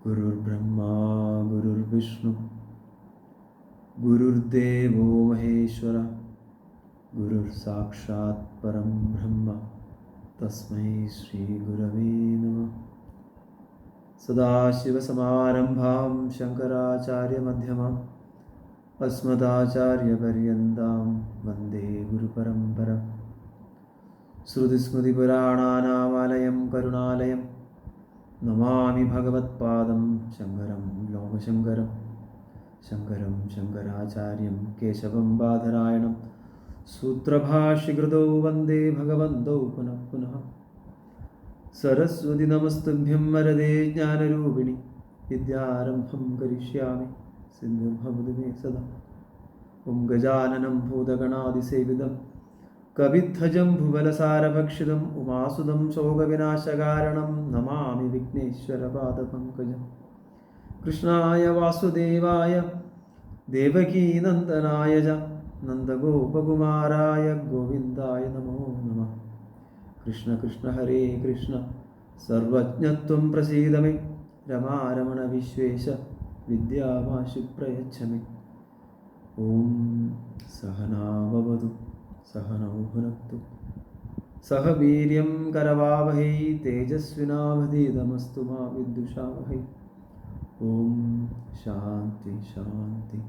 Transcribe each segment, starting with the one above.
Gurur Brahma, Gurur Vishnu, Gurur Devo Maheshwara, Gurur Sakshat Param Brahma, Tasmai Shri Gurave Namah. Sadashiva Samarambham Shankaracharya Madhyamam Asmadacharya Paryandam Vande Guru Parampara. Sruti Smriti Purananam Alayam Karunalayam Namami Bhagavat Padam Shankaram Loka Shankaram Shankaram Shankaracharyam Keshavam Badharayanam Sutrabhashikruto Vande Bhagavando Punah Punah. Saraswati Namastubhyam Varade Jnanarupini Vidyarambham Karishyami Sindhum Bhavadu Sada Om Gajananam Bhudaganadi Sevidam Kavithajam Bhuvalasarabhakshidam Umasudam Soga Vinashagaranam Namami Vigneshwara Pada Pankajam Krishnaya Vasudevaya Devaki Nandanaya Nandagopakumaraya Govindaya Namo Namah. Krishna Krishna Hare Krishna Sarvajñatvam Prasidame Rama Ramana Vishvesha Vidyavashi Prayachame. Om Sahana Vavadu Sahana Bhunaktu Saha Viryam Karavavahe Tejasvinavadidamastu Ma Viddushavahai. Om Shanti Shanti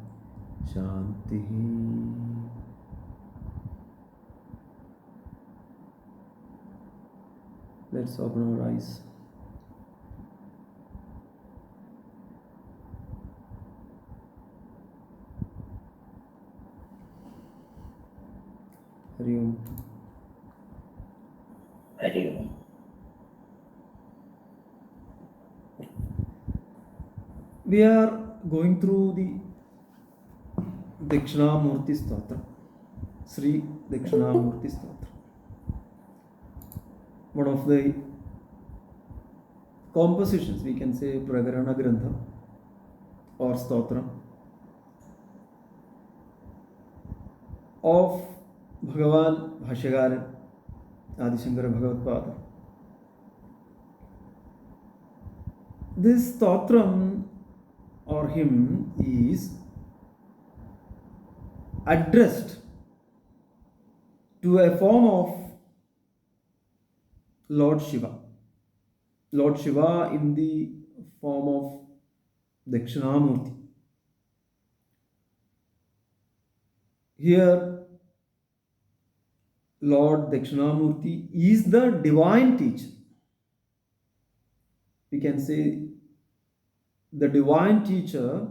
Shanti. Let's open our eyes. Hari Om. Hari Om. We are going through the Dakshinamoorthy Stotram, Sri Dakshinamoorthy Stotram. One of the compositions, we can say Prakarana Grantha or Stotram of Bhagavan Bhashyagaran Adi Shankara Bhagavad-pada. This Stotram or hymn is addressed to a form of Lord Shiva. Lord Shiva in the form of Dakshinamurti. Here, Lord Dakshinamurti is the divine teacher. We can say the divine teacher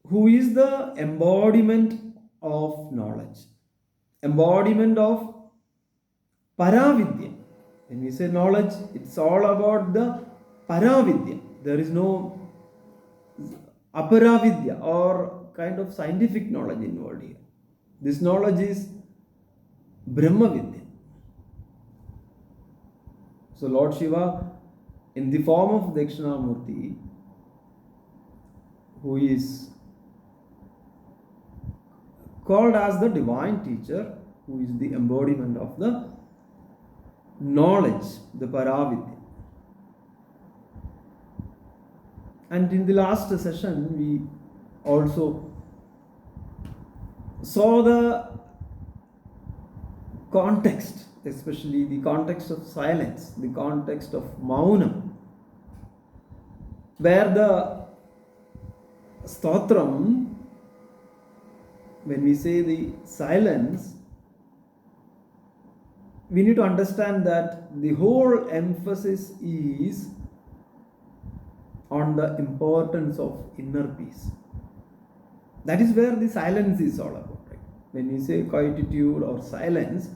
who is the embodiment of knowledge, embodiment of Paravidya. When we say knowledge, it's all about the Paravidya. There is no Aparavidya or kind of scientific knowledge involved here. This knowledge is Brahmavidya. So Lord Shiva, in the form of Dakshinamurti, who is called as the divine teacher, who is the embodiment of the knowledge, the Paravidya. And in the last session, we also saw the context, especially the context of silence, the context of Maunam, where the Stotram, when we say the silence, we need to understand that the whole emphasis is on the importance of inner peace. That is where the silence is all about, right? When we say quietude or silence,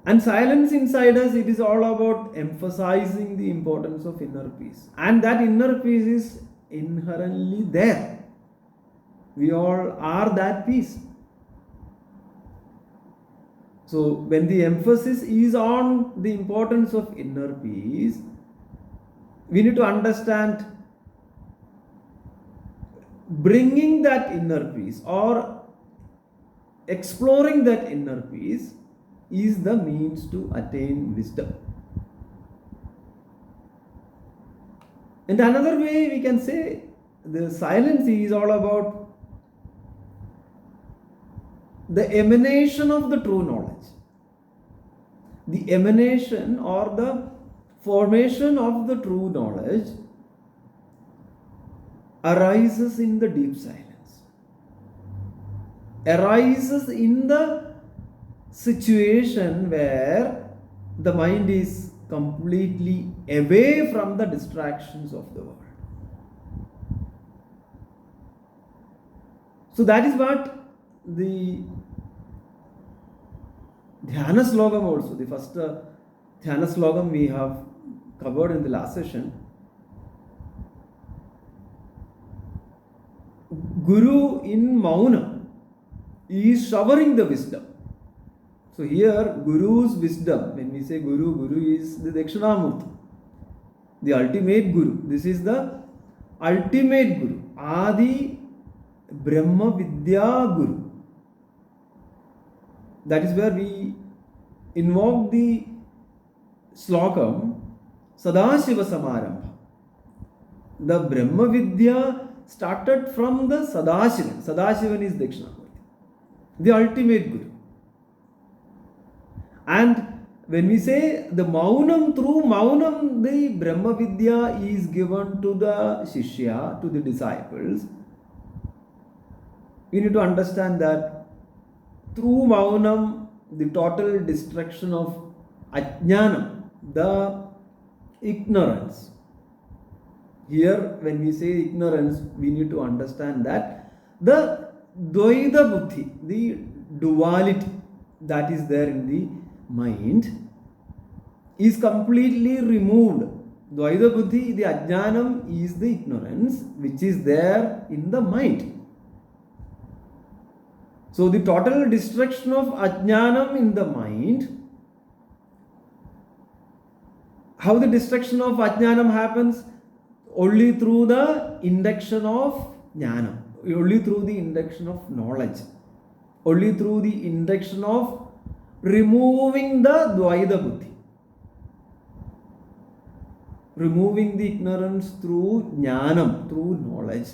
and silence inside us, it is all about emphasizing the importance of inner peace. And that inner peace is inherently there. We all are that peace. So when the emphasis is on the importance of inner peace, we need to understand bringing that inner peace or exploring that inner peace is the means to attain wisdom. And another way we can say the silence is all about the emanation of the true knowledge. The emanation or the formation of the true knowledge arises in the deep silence, arises in the situation where the mind is completely away from the distractions of the world. So that is what the Dhyana Slogam also, the first Dhyana Slogam we have covered in the last session. Guru in Mauna is showering the wisdom. So here Guru's wisdom, when we say Guru, Guru is the Dakshinamoorthy, the ultimate Guru. This is the ultimate Guru, Adi Brahma Vidya Guru. That is where we invoke the slokam Sadashiva Samarambha. The Brahma Vidya started from the Sadashivan. Sadashivan is Dakshinamoorthy, the ultimate Guru. And when we say the Maunam, through Maunam, the Brahma Vidya is given to the Shishya, to the disciples. We need to understand that through Maunam, the total destruction of Ajnanam, the ignorance. Here, when we say ignorance, we need to understand that the Dvaita Buddhi, the duality that is there in the mind, is completely removed. Dvaita Buddhi, the Ajnanam, is the ignorance which is there in the mind. So the total destruction of Ajnanam in the mind. How the destruction of Ajnanam happens? Only through the induction of Jnana, only through the induction of knowledge, only through the induction of removing the Dvaita Buddhi, removing the ignorance through Jnanam, through knowledge.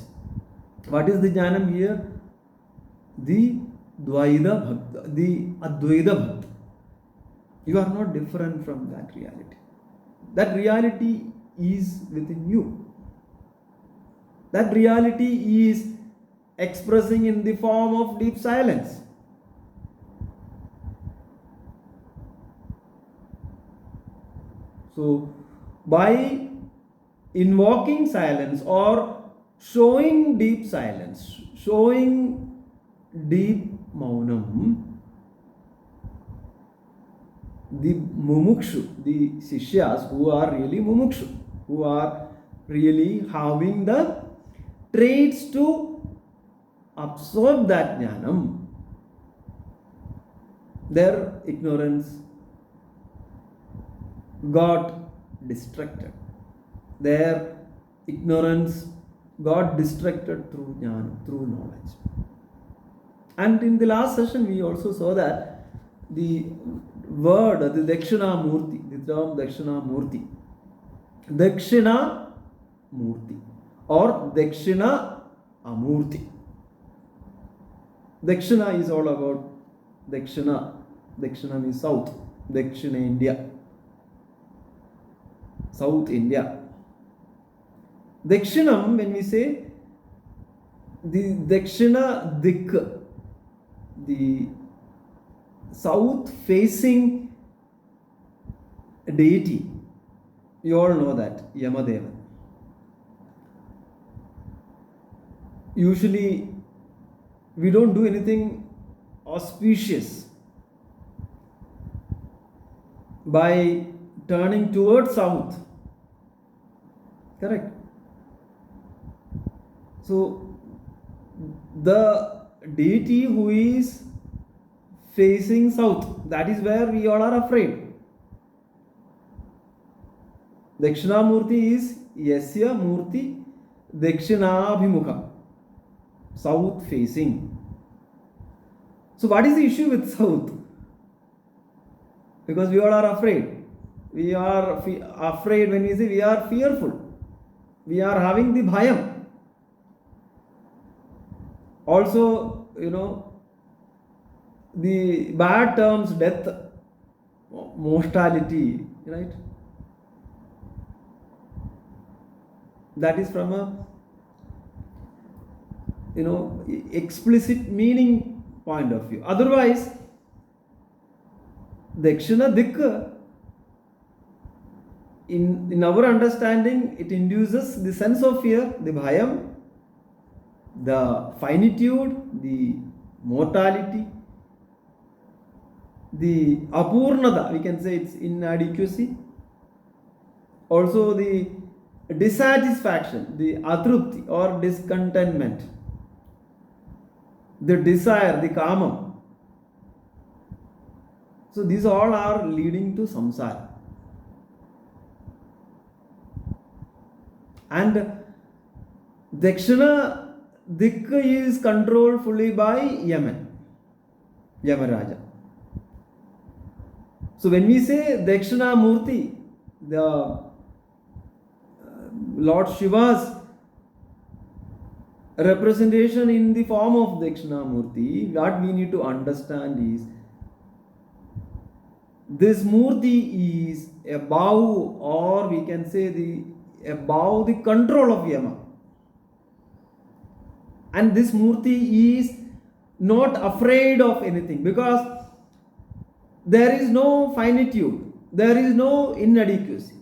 What is the Jnanam here? The Dvaita Bhakta, the Advaita Bhakta. You are not different from that reality. That reality is within you. That reality is expressing in the form of deep silence. So, by invoking silence or showing deep silence, showing deep maunam, the mumukshu, the sishyas who are really mumukshu, who are really having the traits to absorb that jnanam, their ignorance got distracted. Their ignorance got distracted through jnana, through knowledge. And in the last session, we also saw that the word, the Dakshinamoorthy, the term Dakshinamoorthy, Dakshinamurti or Dakshina Amurti. Dakshina is all about Dakshina. Dakshina means south. Dakshina India. South India. Dakshinam, when we say the Dakshina Dik, the south facing deity. You all know that, Yamadevan. Usually, we don't do anything auspicious by turning towards south. Correct? So, the deity who is facing south, that is where we all are afraid. Dakshinamurti is Yasya Murti Dakshinabhimukha, south facing. So, what is the issue with south? Because we all are afraid. We are afraid when we say we are fearful. We are having the bhayam. Also, the bad terms, death, mortality, right? That is from a explicit meaning point of view. Otherwise, Dakshina Dikka, in our understanding, it induces the sense of fear, the bhayam, the finitude, the mortality, the apurnada, we can say it's inadequacy, also the dissatisfaction, the atrupti or discontentment, the desire, the kamam. So these all are leading to samsara. And Dakshina Dikka is controlled fully by Yamaraja. So when we say Dakshinamurti, the Lord Shiva's representation in the form of Dakshinamurti, what we need to understand is this Murti is above, or we can say above the control of Yama. And this Murti is not afraid of anything, because there is no finitude, there is no inadequacy,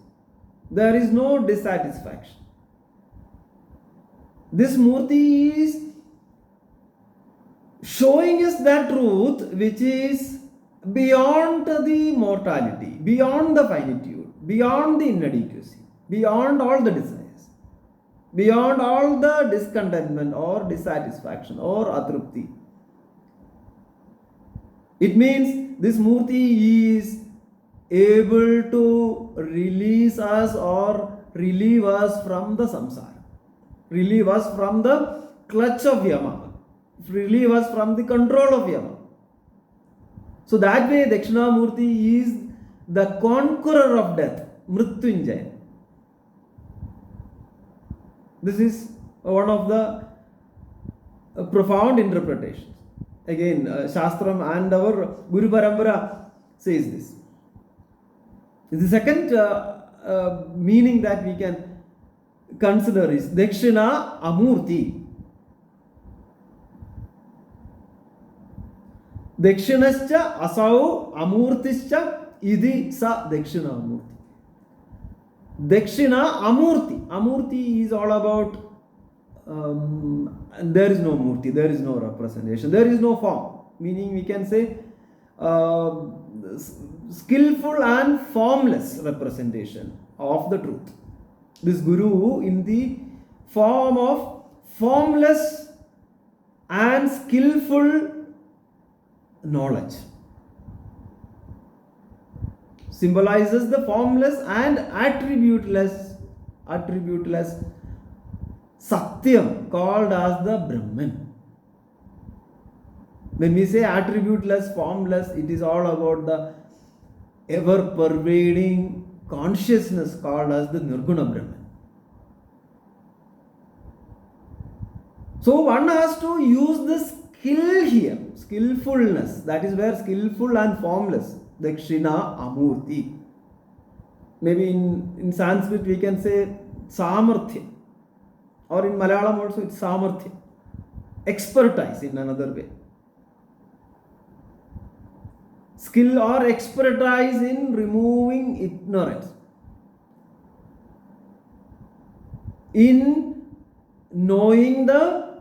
there is no dissatisfaction. This Murti is showing us that truth which is beyond the mortality, beyond the finitude, beyond the inadequacy, beyond all the desires, beyond all the discontentment or dissatisfaction or atrupti. It means this Murti is able to release us or relieve us from the samsara, relieve us from the clutch of Yama, relieve us from the control of Yama. So that way Dakshinamurti is the conqueror of death, Mrityunjaya. This is one of the profound interpretations. Again, Shastram and our Guru Parambara says this. The second meaning that we can consider is Dakshina Amurti. Dakshinascha asau amurtischa idi sa Dakshina Amurti. Dakshina Amurti. Amurti is all about there is no Murti, there is no representation, there is no form. Meaning we can say skillful and formless representation of the truth. This Guru in the form of formless and skillful knowledge symbolizes the formless and attributeless Satyam, called as the Brahman. When we say attributeless, formless, it is all about the ever pervading consciousness called as the Nirguna Brahman. So one has to use the skill here, skillfulness. That is where skillful and formless, Dakshina Amurti. Maybe in Sanskrit we can say Samarthya, or in Malayalam also it's Samarthya, expertise in another way. skill or expertise in removing ignorance, in knowing the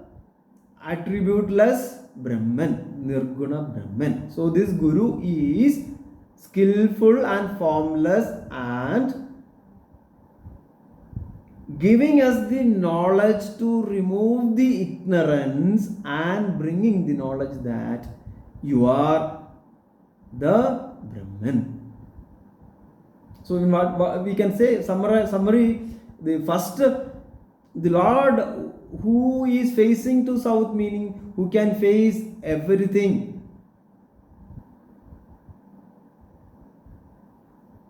attributeless Brahman, Nirguna Brahman. So this Guru is skillful and formless and giving us the knowledge to remove the ignorance and bringing the knowledge that you are the Brahman. So in what we can say, summary, the first, the Lord who is facing to south, meaning who can face everything.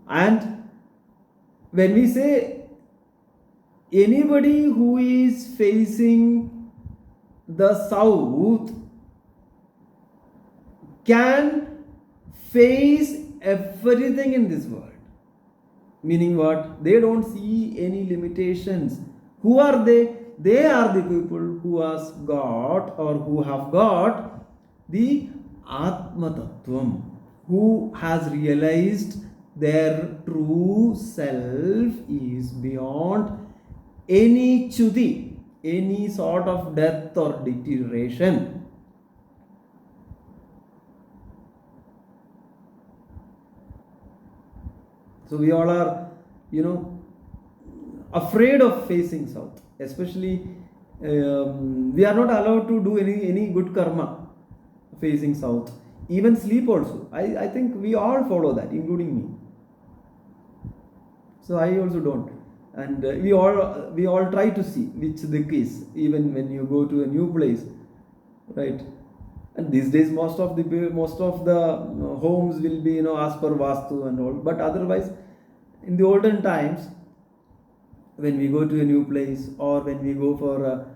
And when we say anybody who is facing the south can face everything in this world. Meaning what? They don't see any limitations. Who are they? They are the people who has got or who have got the Atma Tattvam, who has realized their true self is beyond any chudi, any sort of death or deterioration. So we all are, afraid of facing south. Especially, we are not allowed to do any good karma facing south. Even sleep also. I think we all follow that, including me. So I also don't. And we all try to see which dik is, even when you go to a new place, right? And these days most of the homes will be as per vastu and all. But otherwise, in the olden times, when we go to a new place or when we go for a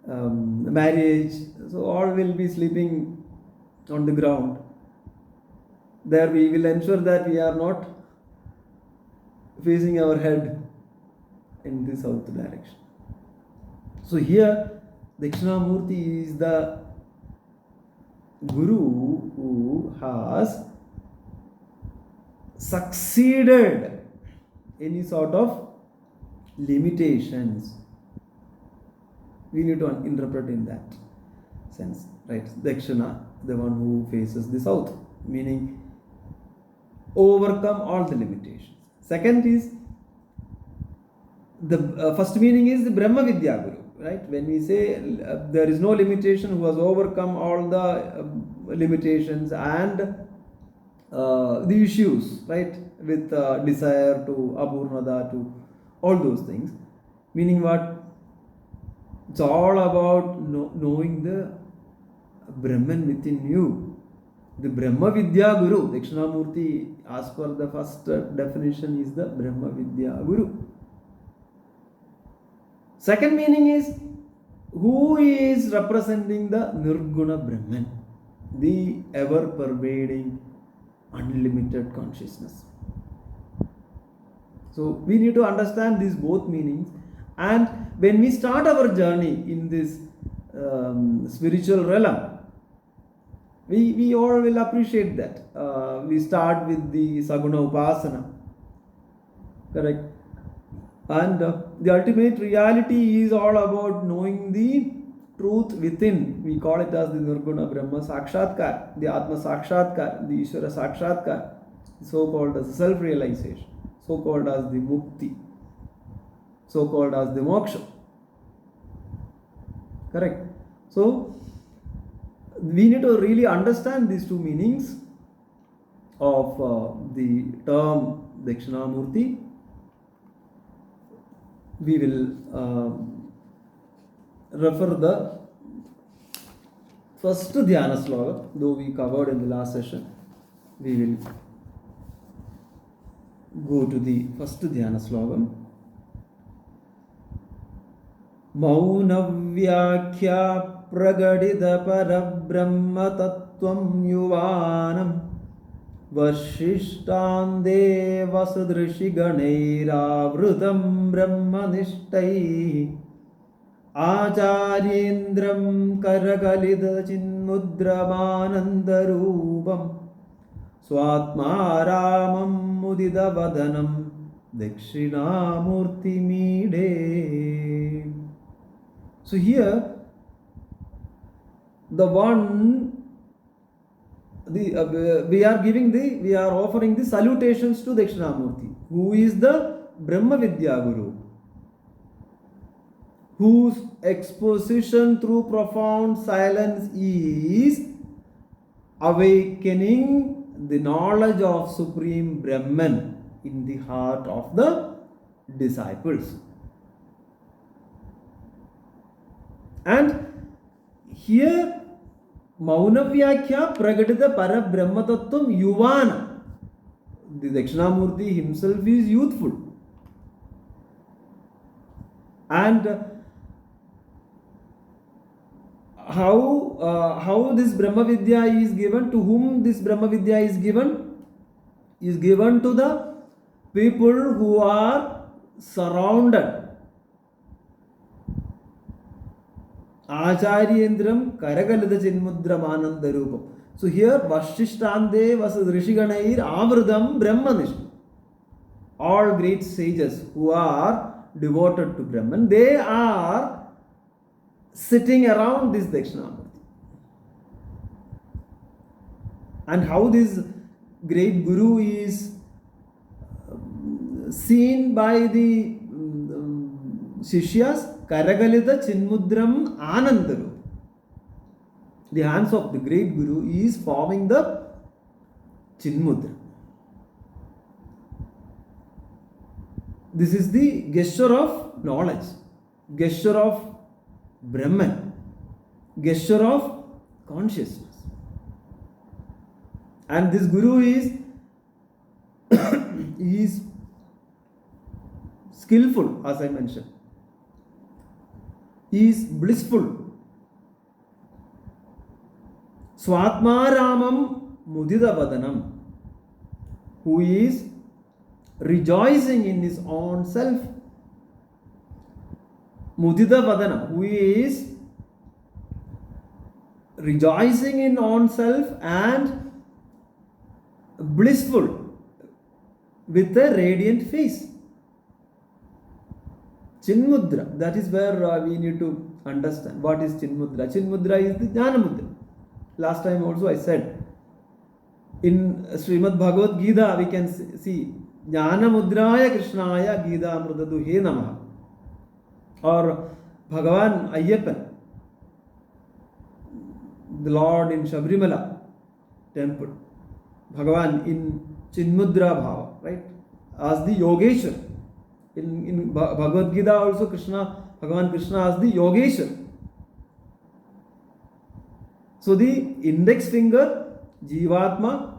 marriage, so all will be sleeping on the ground. There we will ensure that we are not facing our head in the south direction. So here Dakshinamoorthy is the Guru who has succeeded any sort of limitations. We need to interpret in that sense, right? Dakshina, the one who faces the south, meaning overcome all the limitations. Second is the first meaning is the Brahma Vidya Guru, right? When we say there is no limitation, who has overcome all the limitations and the issues, right? With desire to Apurnada to all those things. Meaning what? It's all about knowing the Brahman within you. The Brahma Vidya Guru, Dakshinamoorthy, as per the first definition, is the Brahma Vidya Guru. Second meaning is who is representing the Nirguna Brahman, the ever pervading, unlimited consciousness. So we need to understand these both meanings, and when we start our journey in this spiritual realm, we all will appreciate that. We start with the Saguna Upasana, correct? And the ultimate reality is all about knowing the truth within. We call it as the Nirguna Brahma Sakshatkar, the Atma Sakshatkar, the Ishvara Sakshatkar, so called as self-realization, so called as the Mukti, so called as the Moksha. Correct? So we need to really understand these two meanings of the term Dakshinamoorthy. We will refer the first Dhyana Sloka, though we covered in the last session. We will go to the first Dhyana Sloka. Maunavyakya pragadida parabrahma tattvam yuvanam Vashishthande vasudrishi ganeravrutam brahmanishtai Acharyendram karakalida chinmudramanandarupam Swatmaramam Mudida Vadanam Dakshinamurti Mide. So here the one we are offering the salutations to Dakshinamurti, who is the Brahma Vidya Guru, whose exposition through profound silence is awakening the knowledge of Supreme Brahman in the heart of the disciples. And here Maunavyakya Pragatita Para Brahma Tattvam Yuvana. The Dakshinamurti himself is youthful. And how this Brahma Vidya is given, to whom this Brahma Vidya is given to the people who are surrounded. Acharyendram Karagalida Chinmudram Anandarupam. So here Vashishtande Vasad Rishiganair Avridam Brahmanishtam. All great sages who are devoted to Brahman, they are sitting around this Dakshinamurti. And how this great Guru is seen by the Shishyas, Karagalita Chinmudram Anandaru. The hands of the great Guru is forming the Chinmudra. This is the gesture of knowledge, gesture of Brahman, gesture of consciousness. And this Guru is skillful, as I mentioned. He is blissful. Swatmaramam Mudida Vadanam, who is rejoicing in his own self. Mudida Vadanam, who is rejoicing in own self and blissful with a radiant face. Chinmudra, that is where we need to understand what is Chinmudra. Chinmudra is the Jnanamudra. Last time also I said, in Srimad Bhagavad Gita we can see Jnanamudraya Krishnaya Gita Amrutadu He Namaha, or Bhagavan Ayyappan, the Lord in Shabrimala temple, Bhagavan in Chinmudra Bhava, right, as the Yogeshwar. In Bhagavad Gita also Bhagavan Krishna as the Yogeshwar. So the index finger, Jivatma,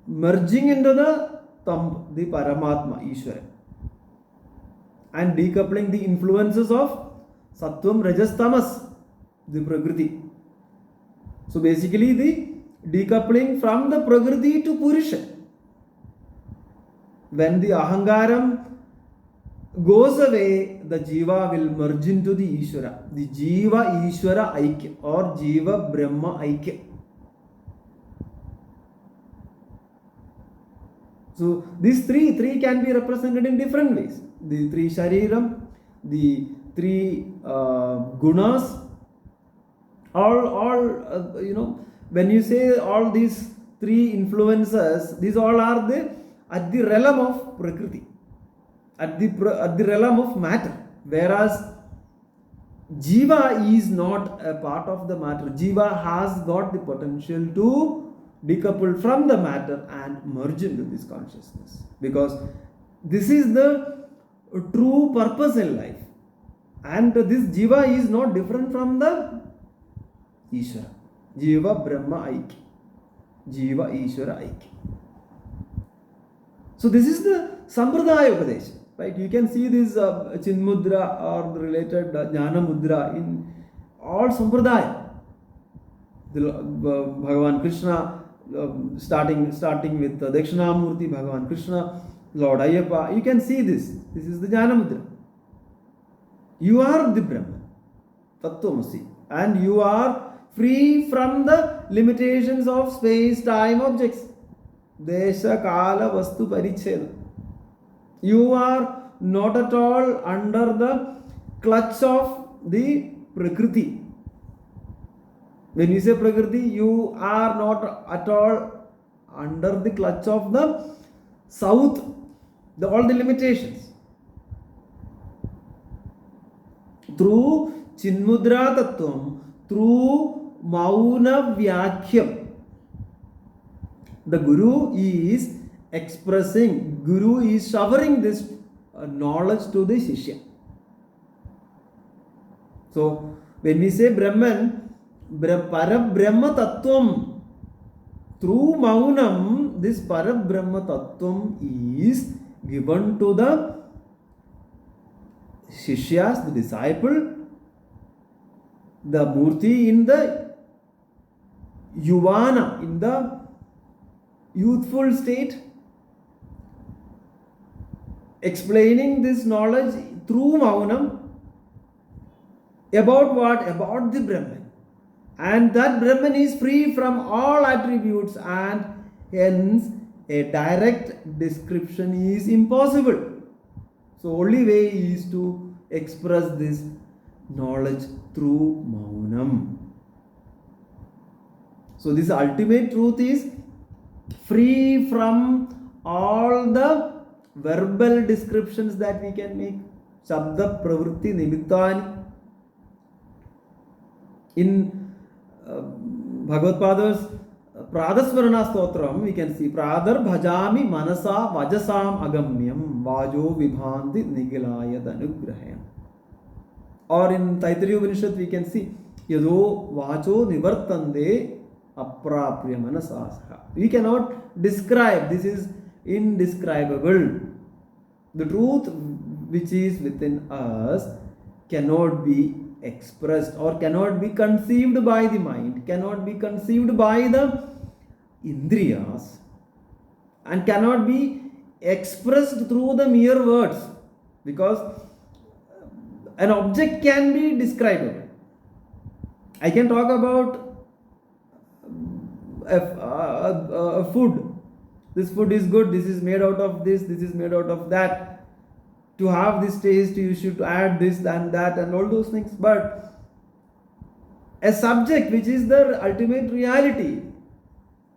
merging into the thumb, the Paramatma, Ishvara, and decoupling the influences of Sattvam, Rajas, Tamas, the Prakriti. So basically the decoupling from the Prakriti to Purusha. When the Ahangaram goes away, the Jiva will merge into the Ishvara. The Jiva Ishvara Aikya or Jiva Brahma Aikya. So these three can be represented in different ways. The three Shariram, the three Gunas, all when you say all these three influences, these all are at the realm of Prakriti, at the realm of matter, whereas Jiva is not a part of the matter. Jiva has got the potential to decouple from the matter and merge into this consciousness, because this is the true purpose in life, and this Jiva is not different from the Ishvara. Jiva Brahma Aikya, Jiva Ishvara Aikya. So this is the Sampradaya Upadesha, right? You can see this Chinmudra or the related Jnana Mudra in all Sampradaya. The Bhagavan Krishna, starting with Dakshinamurti, Bhagavan Krishna, Lord Ayyappa, you can see this. This is the Jnana Mudra. You are the Brahman, Tattvamasi, and you are free from the limitations of space, time, objects. Desha Kala Vastu Paricheda. You are not at all under the clutch of the Prakriti. When you say Prakriti, you are not at all under the clutch of the South, all the limitations. Through Chinmudra Tattvam, through Mauna Vyakhyam, the Guru is expressing, Guru is showering this knowledge to the Shishya. So, when we say Brahman, Parabrahma Tattvam, through Maunam, this Parabrahma Tattvam is given to the Shishyas, the disciple, the Murti in the Yuvana, in the youthful state, explaining this knowledge through Maunam about what? About the Brahman. And that Brahman is free from all attributes, and hence a direct description is impossible. So only way is to express this knowledge through Maunam. So this ultimate truth is free from all the verbal descriptions that we can make. Shabda Pravritti Nimittani. In Bhagavad Pada's Pradasvarana Stotram, we can see Pradar Bhajami Manasa Vajasam Agamyam Vajo Vibhanti Nigilayat Anugrahayam. Or in Taittiriya Upanishad, we can see Yado Vacho Nivartande Aprapriya Manasasaha. We cannot describe, this is indescribable. The truth which is within us cannot be expressed or cannot be conceived by the mind, cannot be conceived by the Indriyas, and cannot be expressed through the mere words, because an object can be described. I can talk about a food. This food is good, this is made out of this is made out of that. To have this taste, you should add this and that and all those things. But a subject which is the ultimate reality,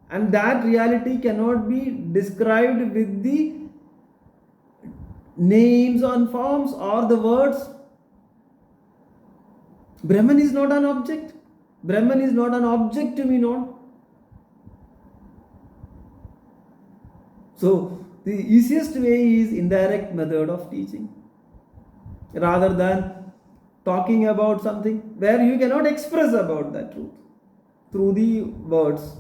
and that reality cannot be described with the names and forms or the words. Brahman is not an object. Brahman is not an object to be known. So the easiest way is indirect method of teaching, rather than talking about something where you cannot express about that truth through the words.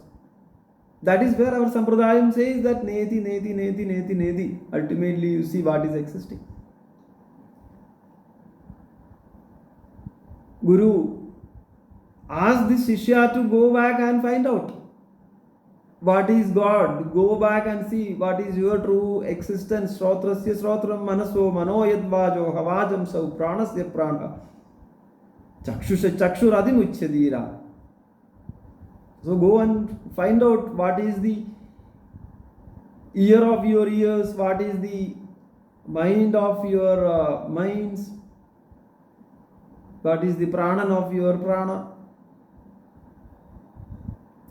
That is where our Sampradayam says that Neti, Neti, Neti, Neti, Neti. Ultimately you see what is existing. Guru asked the Shishya to go back and find out what is God. Go back and see what is your true existence. Shrotrasya Shrotram Manaso Mano Yadvajo Havajam Sau Pranasya Prana Chakshusha Chakshuradim Uchchadira. So go and find out what is the ear of your ears, what is the mind of your minds, what is the prana of your prana.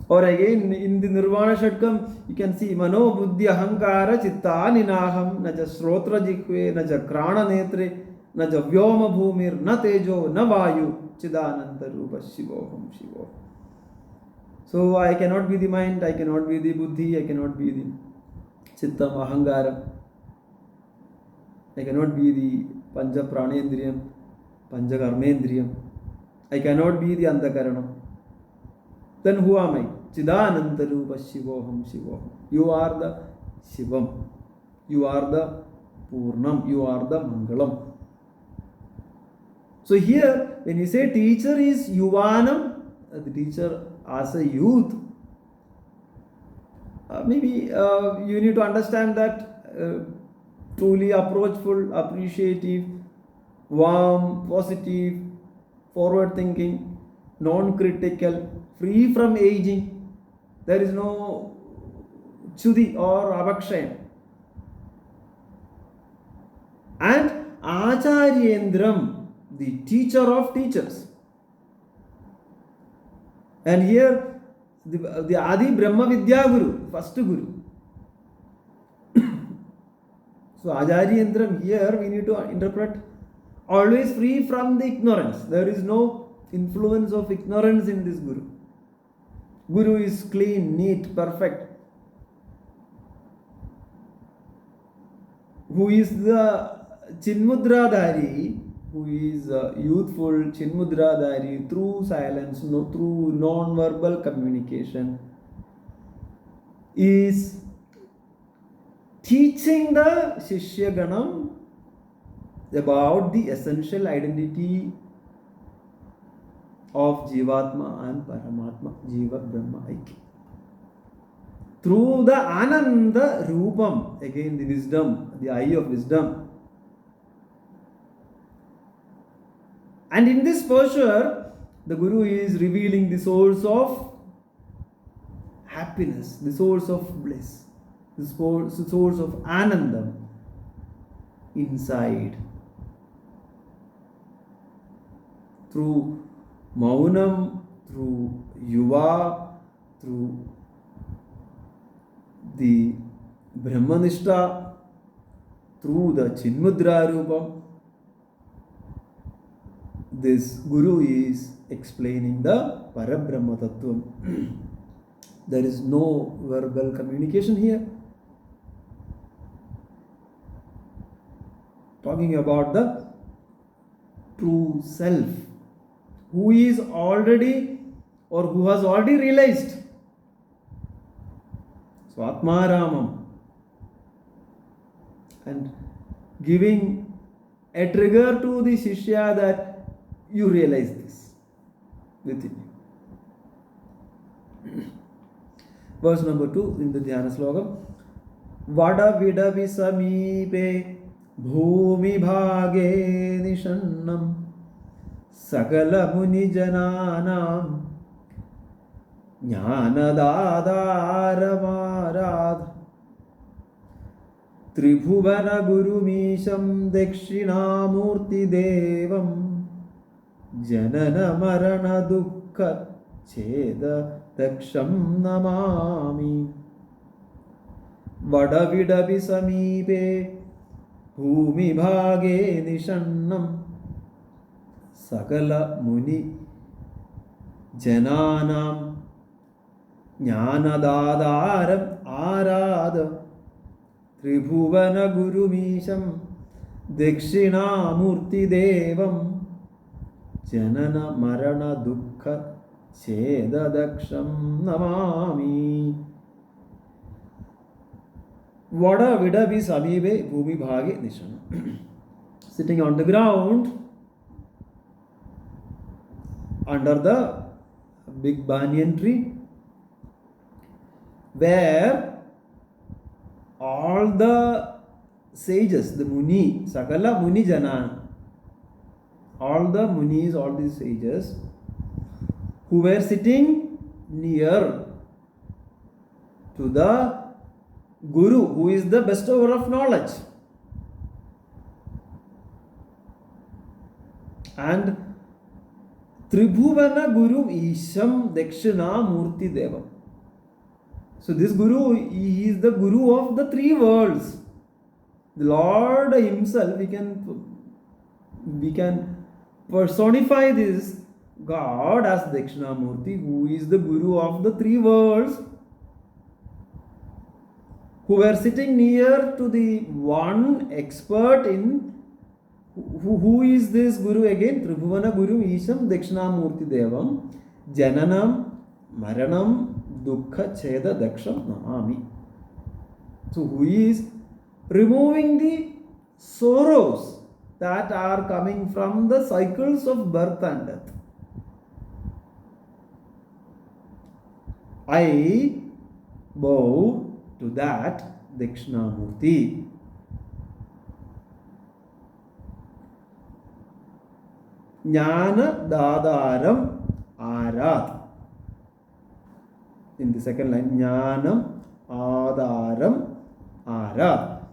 Or again in the Nirvana Shatkam, you can see Mano Buddhi Ahankara Chitta Ninaham Naja Shrotra Jikve Naja Krana Netre Naja Vyoma Bhumir Na Tejo Na Vayu Chidananta Rupa Shivoham Shivoham. So I cannot be the mind, I cannot be the Buddhi, I cannot be the Chittam Ahankara, I cannot be the Pancha Pranendriyam, Pancha Karmendriyam, I cannot be the Antakaranam. Then who am I? Chidanantarupa Shivoham Shivoham. You are the Shivam. You are the Purnam. You are the Mangalam. So here, when you say teacher is Yuvanam, the teacher as a youth, maybe you need to understand that truly approachful, appreciative, warm, positive, forward thinking, non-critical, free from aging. There is no Achyuti or Abakshayam. And Acharyendram, the teacher of teachers. And here the Adi Brahma Vidya Guru, first Guru. So Acharyendram here we need to interpret always free from the ignorance. There is no influence of ignorance in this Guru. Guru is clean, neat, perfect. Who is the Chinmudradhari, who is youthful Chinmudradhari through silence, through non-verbal communication, is teaching the Shishya Ganam about the essential identity of Jivatma and Paramatma, Jiva Brahma Aikya. Through the Ananda Rupam, again the wisdom, the eye of wisdom. And in this posture, the Guru is revealing the source of happiness, the source of bliss, the source of Anandam inside. Through Maunam, through Yuva, through the Brahmanishta, through the Chinmudra Rupam, this Guru is explaining the Parabrahma Tattvam. There is no verbal communication here. Talking about the true self, who is already or who has already realized. So Atmaramam, and giving a trigger to the Shishya that you realize this within you. Verse number 2 in the Dhyana Slokam. Vada vidavi samipe bhumi bhage nishannam sakala muni jananam jnanadadaramarad tribhuvana gurumisham Dakshinamoorthy devam janana marana dukkha cheda daksham namami. Vadavidavi samipe bhumi bhage nishannam sakala muni jananam jnanadadaram arada tribhuvana gurumisham Dakshinamoorthy devam janana marana dukkha cheda daksham namami. Vada vidavi samibe bhumi bhage nishannam. Sitting on the ground under the big banyan tree, where all the sages, the Muni, Sakala Muni Jana, all the Munis, all these sages who were sitting near to the Guru, who is the bestower of knowledge, and Tribhuvana Guru Isham Dakshinamoorthy Devam. So this Guru, he is the Guru of the three worlds. The Lord himself, we can personify this God as Dakshinamoorthy, who is the Guru of the three worlds, who were sitting near to the one expert in who is this Guru again? Tribhuvana Guru Isham Dakshinamoorthy Devam Jananam Maranam Dukkha Cheda Daksham Namami. So who is removing the sorrows that are coming from the cycles of birth and death. I bow to that Dakshinamoorthy. Jnana Dadaram Arat. In the second line, Jnanam Adaram Ara.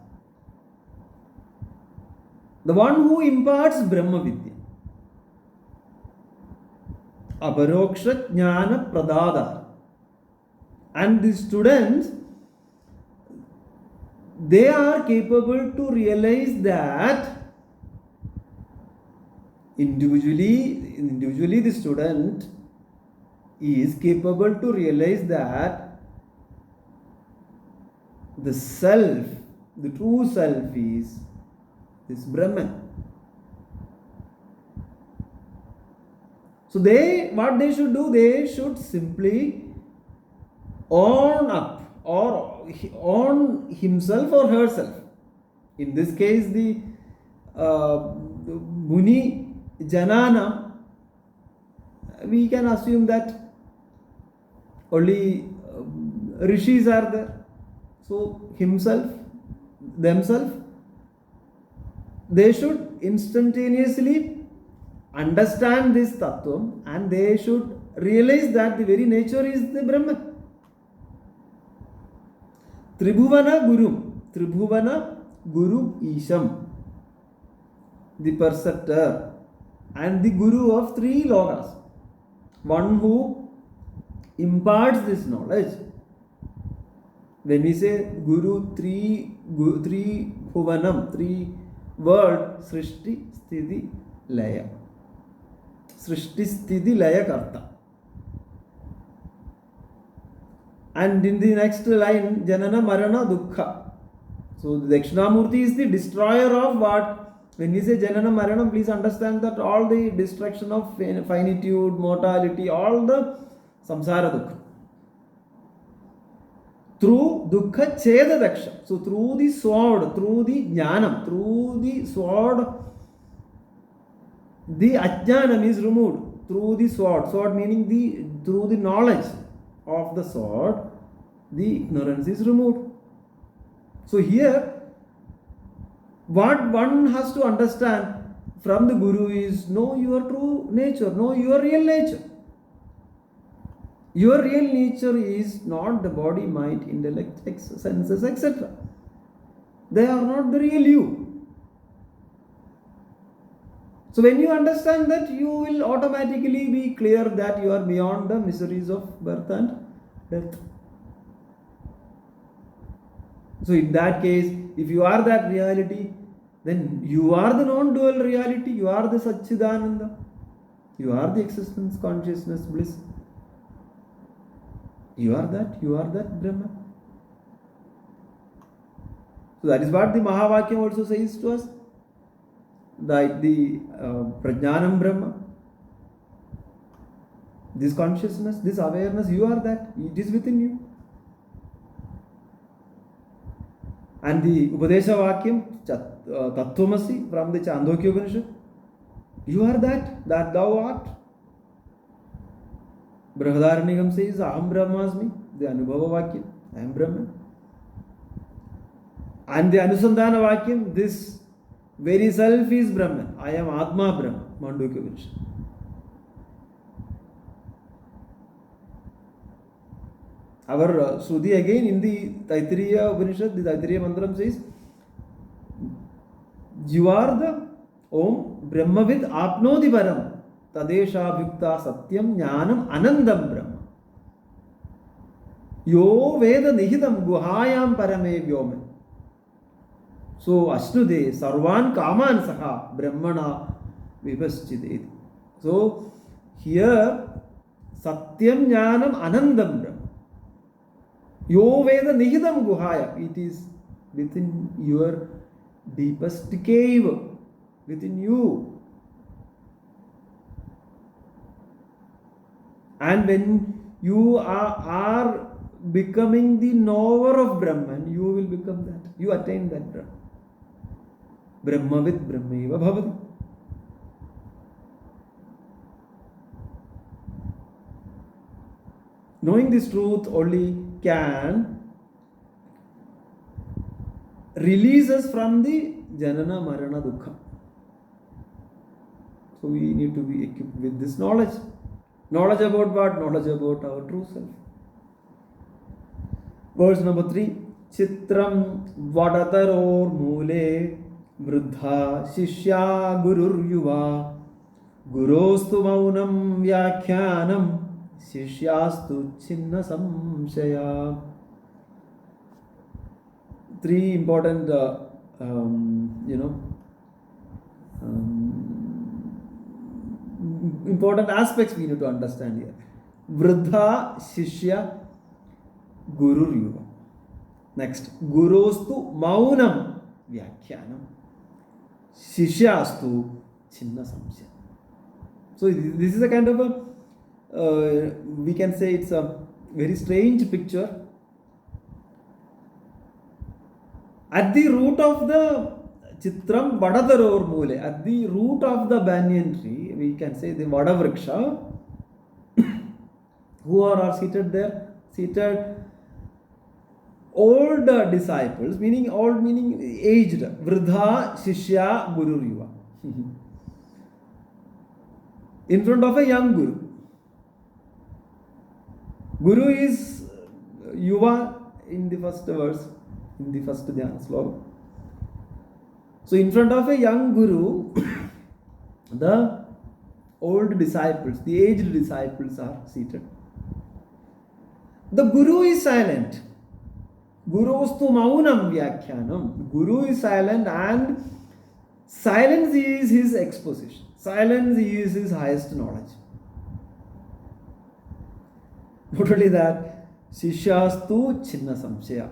The one who imparts Brahma Vidya. Aparoksha Jnana Pradada. And the students, they are capable to realize that individually the student is capable to realize that the self, the true self is this Brahman. So what they should do, they should simply own up or own himself or herself. In this case, the Muni Janana, we can assume that only rishis are there. So himself, themselves, they should instantaneously understand this tattvam and they should realize that the very nature is the Brahman. Tribhuvana Guru Isham, the perceptor and the Guru of three lokas, one who imparts this knowledge. When we say Guru, three Bhuvanam, three word, Srishti, Sthiti, Laya. Srishti, Sthiti, Laya Karta. And in the next line, Janana, Marana, Dukkha. So the Dakshinamoorthy is the destroyer of what? When we say Janana, Marana, please understand that all the destruction of finitude, mortality, all the samsara dukkha. Through dukkha cheda daksha. So through the sword, through the jnanam, through the sword, the ajnanam is removed. Through the sword, sword meaning through the knowledge of the sword, the ignorance is removed. So here, what one has to understand from the Guru is know your true nature, know your real nature. Your real nature is not the body, mind, intellect, senses, etc. They are not the real you. So when you understand that, you will automatically be clear that you are beyond the miseries of birth and death. So in that case, if you are that reality, then you are the non-dual reality, you are the Satchidananda, you are the existence, consciousness, bliss. You are that Brahma. So that is what the Mahavakyam also says to us. That the Prajnanam Brahma, this consciousness, this awareness, you are that, it is within you. And the Upadesha Vakyam, Tattvamasi from the Chandogya Upanishad, you are that thou art. Brihadaranyakam says, Aham Brahmasmi, the Anubhava Vakyam, I am Brahman. And the Anusandhana Vakyam, this very self is Brahman, I am Atma Brahma, Mandukya Upanishad. Our Shruti again in the Taittiriya Upanishad, the Taittiriya Mantram says, you are the Om Brahmavid Apnodi Param Tadesha Bhukta Satyam Jnanam Anandam Brahma Yo Veda Nihidam Guhayam Parame Vyoman. So Ashnude Sarvan Kaman Saha Brahmana Vipaschideti. So here Satyam Jnanam Anandam Brahma. Yo Veda Nihidam Guhaya. It is within your deepest cave, within you. And when you are becoming the knower of Brahman, you will become that. You attain that Brahman. Brahmavid Brahmaiva Bhavati. Knowing this truth only can release us from the Janana Marana Dukkha. So we need to be equipped with this knowledge. Knowledge about what? Knowledge about our true self. Verse number 3. Chitram Vadataror Mule Vruddha Shishya Gurur Yuva Gurostu Maunam Vyakhyanam Shishyastu Chinna Samshaya. Three important, important aspects we need to understand here. Vruddha Shishya Gurur Yuva. Next, Gurostu Maunam Vyakhyanam Shishyastu Chinna Samshaya. So this is a kind of a, we can say it's a very strange picture. At the root of the Chitram Vadataror Mule, at the root of the banyan tree, we can say the Vadavriksha, who are seated there? Seated old disciples, meaning old, meaning aged, Vruddha Shishya Guru Yuva. In front of a young Guru. Guru is Yuva in the first verse, in the first dhyana sloka. So in front of a young Guru, the old disciples, the aged disciples are seated. The Guru is silent. Gurostu Maunam Vyakhyanam. Guru is silent, and silence is his exposition. Silence is his highest knowledge. Not only that, Shishyastu Chinna Samshaya.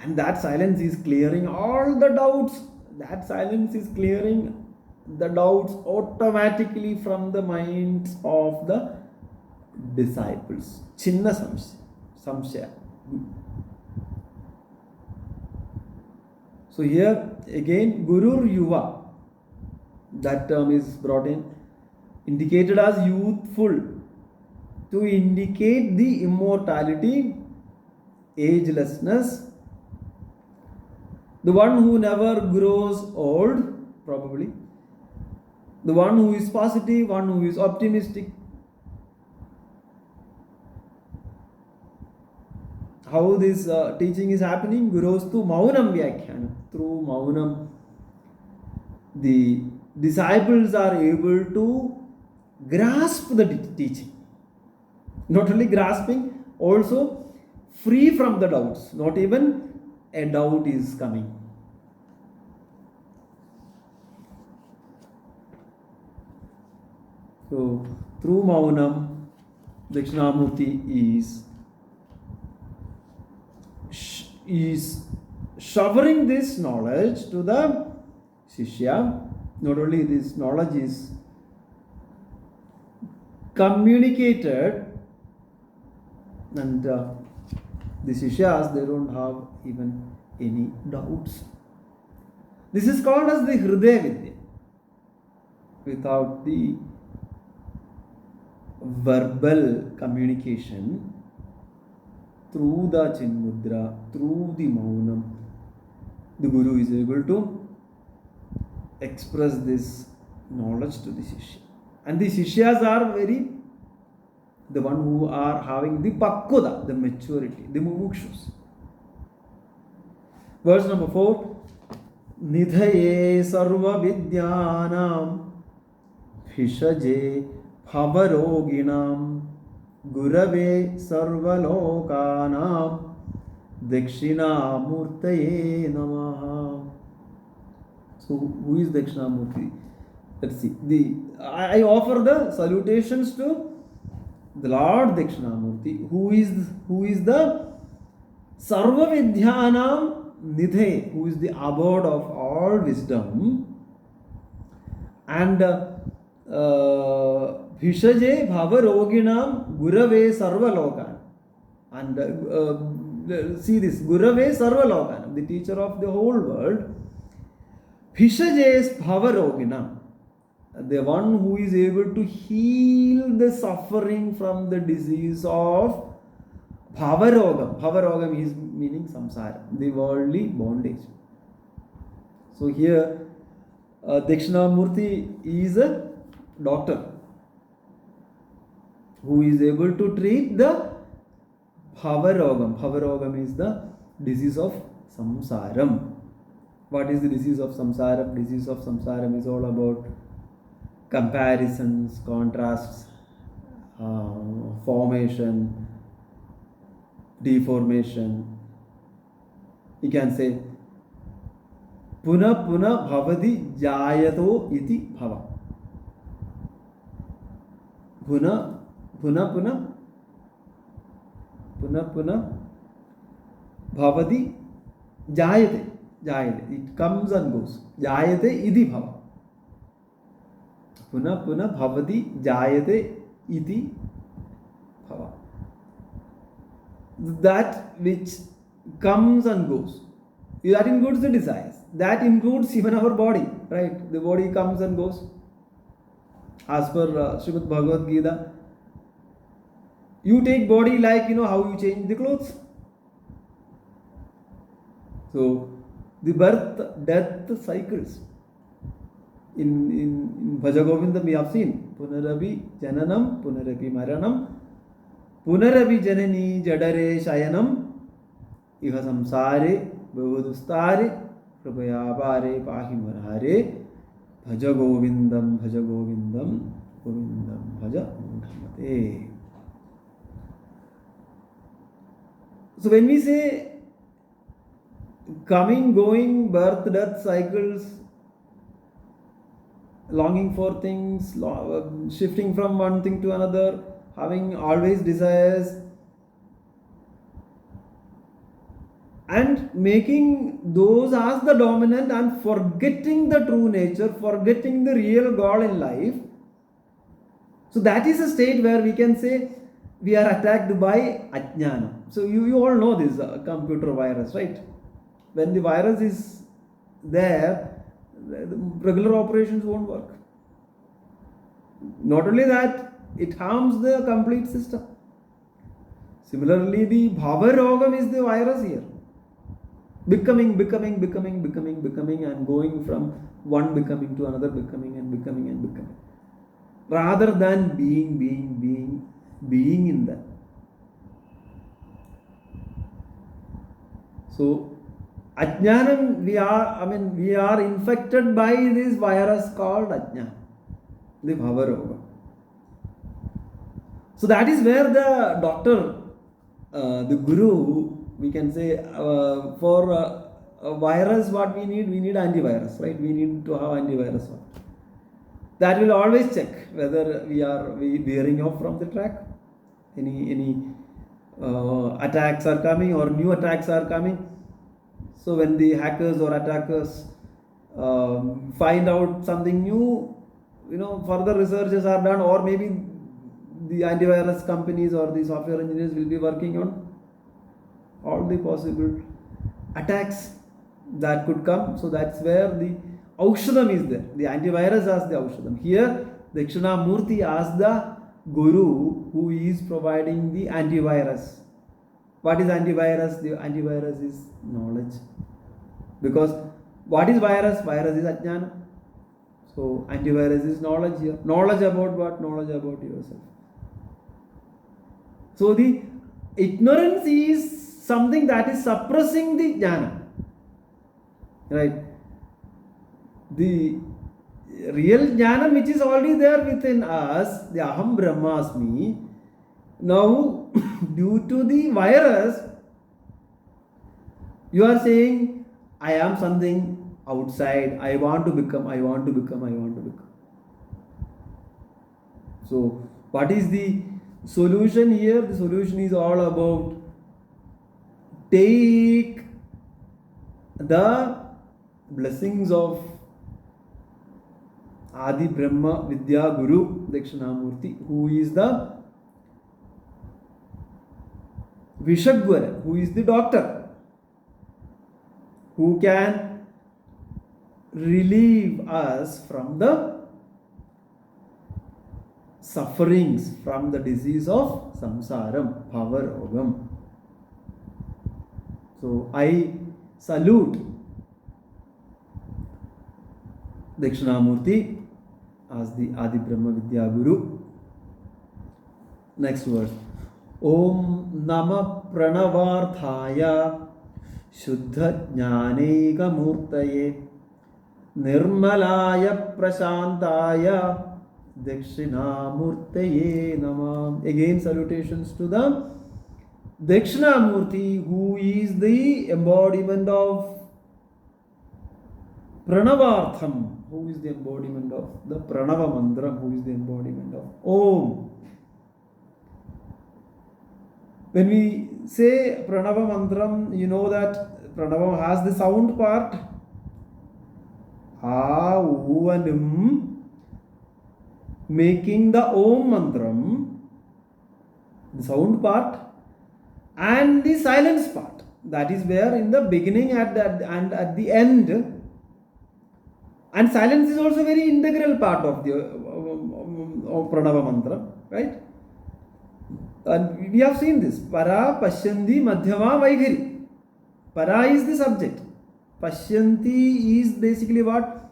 And that silence is clearing all the doubts. That silence is clearing the doubts automatically from the minds of the disciples. Chinna Samshaya. So here again, Gurur Yuva, that term is brought in, indicated as youthful, to indicate the immortality, agelessness, the one who never grows old, probably, the one who is positive, one who is optimistic. How this teaching is happening? Gurostu Maunam Vyakhyanam. Through Maunam, the disciples are able to grasp the teaching. Not only grasping, also free from the doubts. Not even a doubt is coming. So, through Maunam, Dakshinamoorthy is showering this knowledge to the Shishya. Not only this knowledge is communicated, and the Shishyas, they don't have even any doubts. This is called as the Hridaya Vidya. Without the verbal communication, through the Chinmudra, through the Maunam, the Guru is able to express this knowledge to the Shishya. And the Shishyas are the one who are having the Pakkuda, the maturity, the Mumukshus. Verse number 4. Nidhaye sarva vidyanam Hishaje bhavaroginam Gurave sarvalokanam Dakshinamoorthaye namaha. So who is Dakshinamoorthy? Let's see. I offer the salutations to the Lord Dakshinamoorthy, who is the Sarva Vidyanam Nidhe, who is the abode of all wisdom, and Vishaje Bhavaroginam Gurave Sarvalokan. And see this, Gurave Sarvalokan, the teacher of the whole world. Vishaje is Bhavaroginam, the one who is able to heal the suffering from the disease of Bhavarogam. Bhavarogam is meaning samsara, the worldly bondage. So here Dakshinamoorthy is a doctor who is able to treat the Bhavarogam. Bhavarogam is the disease of samsaram. What is the disease of samsaram? Disease of samsaram is all about comparisons, contrasts, formation, deformation. You can say puna puna bhavati jayato iti bhava. Puna puna puna puna puna bhavati jayate. Jayate. It comes and goes. Jayate iti bhava. Puna puna bhavati jayate iti bhava. That which comes and goes. That includes the desires. That includes even our body, right? The body comes and goes. As per Srimad Bhagavad Gita, you take body like, how you change the clothes. So, the birth, death cycles. In Bhaja Govindam we have seen Punarabi Jananam, Punarabi Maranam, Punarabi Janani Jadare Shayanam, Iha Samsare, Bhavadustare, Prabhayabare Pahimarhare, Bhaja Govindam, Bhaja Govindam, Govindam Bhaja Mudhamate. So when we say coming, going, birth, death cycles, longing for things, shifting from one thing to another, having always desires, and making those as the dominant and forgetting the true nature, forgetting the real goal in life. So that is a state where we can say we are attacked by ajnana. So you all know this computer virus, right? When the virus is there, the regular operations won't work. Not only that, it harms the complete system. Similarly, the Bhavarogam is the virus here. Becoming, and going from one becoming to another, becoming. Rather than being in that. So, Ajnanam, we are infected by this virus called Ajnana, the Bhavaroga. So that is where the doctor, the guru, we can say, for a virus, what we need antivirus, right? We need to have antivirus. That will always check whether we veering off from the track. Any attacks are coming or new attacks are coming. So when the hackers or attackers find out something new, further researches are done, or maybe the antivirus companies or the software engineers will be working on all the possible attacks that could come. So that's where the Aushadam is there. The antivirus as the Aushadam. Here, Dakshinamoorthy as the Guru who is providing the antivirus. What is antivirus? The antivirus is knowledge. Because what is virus? Virus is ajnana. So antivirus is knowledge here. Knowledge about what? Knowledge about yourself. So the ignorance is something that is suppressing the jnana. Right? The real jnana which is already there within us, the Aham Brahmasmi, now due to the virus, you are saying, I am something outside, I want to become. So, what is the solution here? The solution is all about take the blessings of Adi Brahma Vidya Guru Dakshinamoorthy, who is the Vishagwara, who is the doctor, who can relieve us from the sufferings, from the disease of samsaram, bhavarogam. So I salute Dakshinamoorthy as the Adi Brahma Vidya Guru. Next verse. Om Nama Pranavarthaya Shuddha Jnaneka Murtaye Nirmalaya Prashantaya Dakshinamurtaye Namah. Again, salutations to the Dakshinamurthy, who is the embodiment of Pranavartham, who is the embodiment of the Pranava Mantram, who is the embodiment of Om. When we say Pranava Mantram, you know that Pranava has the sound part, A, U and making the Om Mantram, the sound part, and the silence part. That is where in the beginning and at the end, and silence is also very integral part of the Pranava Mantra, right? And we have seen this. Para, Pashyanti, Madhyama, Vaikhari. Para is the subject. Pashyanti is basically what?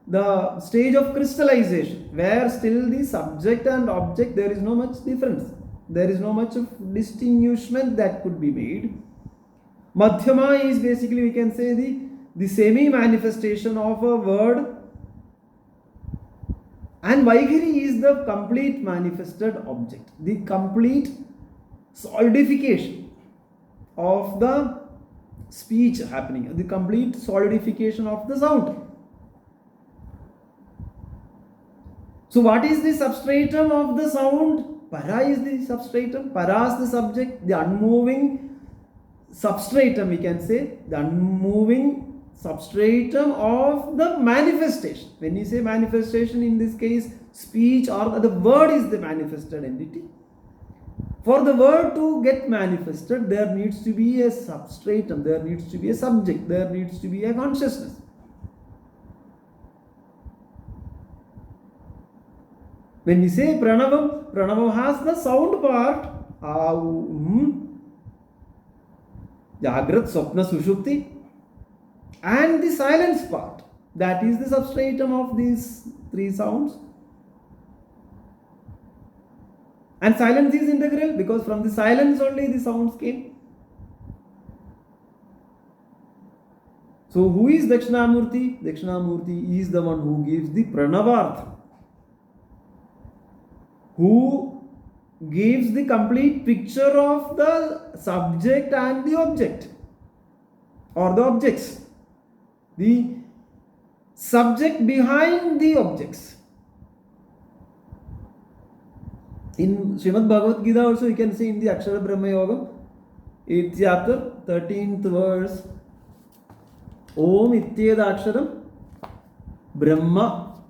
The stage of crystallization, where still the subject and object, there is no much difference. There is no much of distinguishment that could be made. Madhyama is basically, we can say, the semi-manifestation of a word. And Vaikhari is the complete manifested object, the complete solidification of the speech happening, the complete solidification of the sound. So what is the substratum of the sound? Para is the substratum, para is the subject, the unmoving substratum, we can say, the unmoving substratum of the manifestation. When you say manifestation, in this case, speech or the word is the manifested entity. For the word to get manifested, there needs to be a substratum, there needs to be a subject, there needs to be a consciousness. When we say Pranavam, Pranavam has the sound part, Jagrat, Swapna, Sushupti, and the silence part. That is the substratum of these three sounds. And silence is integral because from the silence only the sounds came. So who is Dakshinamurthy? Dakshinamurthy is the one who gives the Pranavartha, who gives the complete picture of the subject and the object, or the objects, the subject behind the objects. In Srimad Bhagavad Gita also you can see in the Akshara Brahma Yogam, 8th chapter, 13th verse, Om Ityeda Aksharam Brahma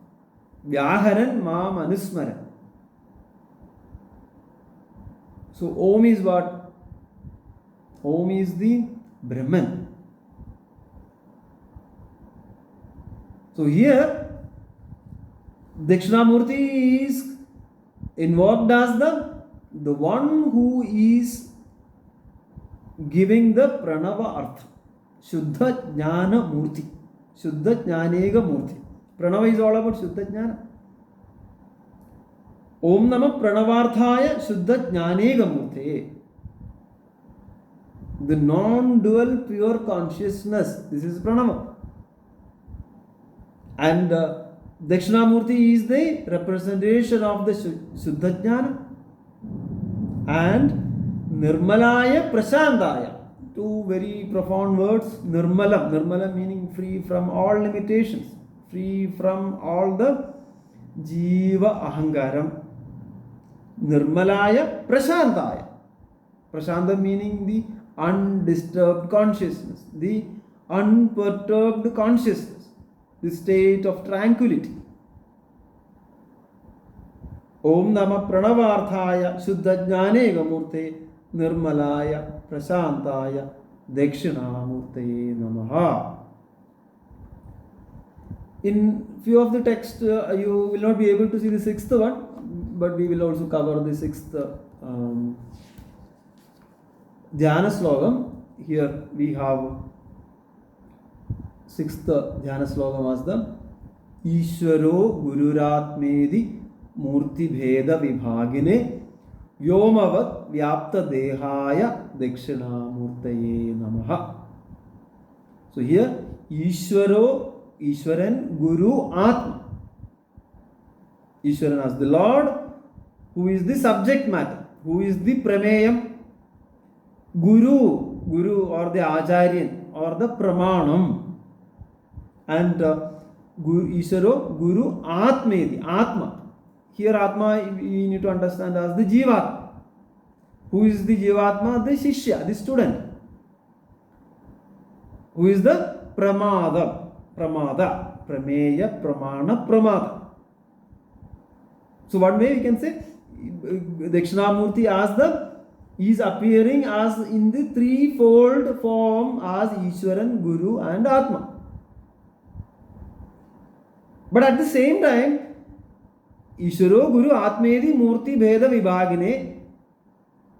Vyaharan Mam Anusmaran. So Om is what? Om is the Brahman. So here Dakshinamurthy is invoked as the one who is giving the Pranava Artha, Shuddha Jnana Murti, Shuddha Jnanega Murti. Pranava is all about Shuddha Jnana. Om Namah Pranavarthaya Shuddha Jnanega Murti. The non-dual pure consciousness, this is Pranava. And Dakshinamurthy is the representation of the Shuddha Jnana. And Nirmalaya Prashantaya. Two very profound words. Nirmala. Nirmala meaning free from all limitations, free from all the Jiva Ahangaram. Nirmalaya Prashantaya. Prashanta meaning the undisturbed consciousness, the unperturbed consciousness, the state of tranquility. Om Namah Pranavarthaya Shuddha Jnanega Murte Nirmalaya Prashantaya Dakshinamurtaye Namaha. In few of the text you will not be able to see the sixth one, but we will also cover the sixth Dhyana Slokam. Here we have sixth Dhyana Slokam as the Ishvaro Gururatmedi Murti Bheda Vibhagine Vyomavat Vyapta Dehaya Dakshinamurtaye Namaha. So here Ishwaran, Guru, Atma. Ishwaran as the Lord, who is the subject matter, who is the Prameyam, Guru or the Acharyan or the Pramanam, and Ishwaro, Guru, Atmeti, Atma. Here Atma we need to understand as the Jivatma. Who is the Jivatma? The Shishya, the student. Who is the Pramada, Prameya, Pramana, Pramada. So one way we can say Dakshinamurti is appearing as in the threefold form as Ishwaran, Guru and Atma. But at the same time, Ishwaro, Guru, Atmedi, Murti, Bheda, Vibhagine,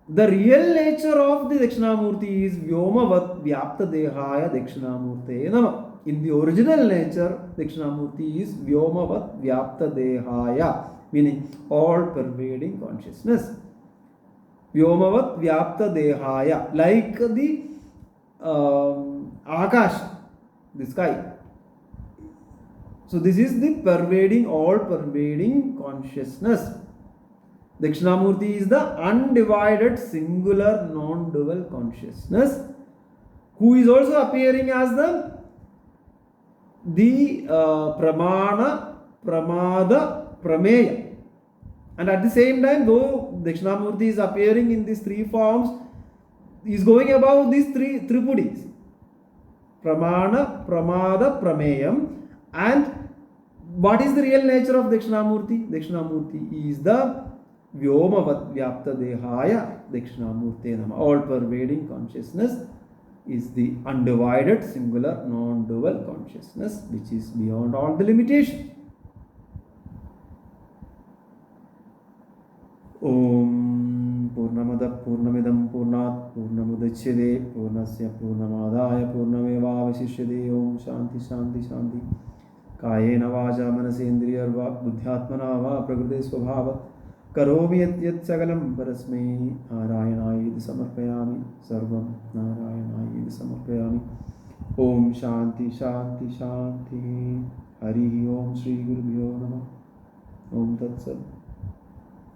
the real nature of the Dakshinamurti is Vyomavat Vyapta Dehaya Dakshinamurte Nama. In the original nature, Dakshinamurti is Vyomavat Vyapta Dehaya, meaning all pervading consciousness. Vyomavat Vyapta Dehaya, like the Akash, the sky. So this is the pervading, all pervading consciousness. Dakshinamurti is the undivided, singular, non-dual consciousness, who is also appearing as the Pramana, Pramada, Prameya. And at the same time, though Dakshinamurti is appearing in these three forms, he is going above these three Tripudis. Pramana, Pramada, Prameyam. And what is the real nature of Dakshinamurti? Dakshinamurti is the Vyomavat Vyapta Dehaya Dakshinamurte Nama. All pervading consciousness is the undivided, singular, non-dual consciousness which is beyond all the limitations. Om Purnamada Purnamidam Purnat Purnamudachyade Purnasya Purnamadaya Purnameva Vasishyade. Om Shanti Shanti Shanti. Kayena Vaja Manasendriyarva Buddhyatmana Va Prakriti Swabhava Karomi Yat Sagalam Parasmai Narayanayi Samarpayami Sarvam Narayanayi Samarpayami. Om Shanti Shanti Shanti. Hari Om Shri Gurubhyo Namah. Om Tat Sat.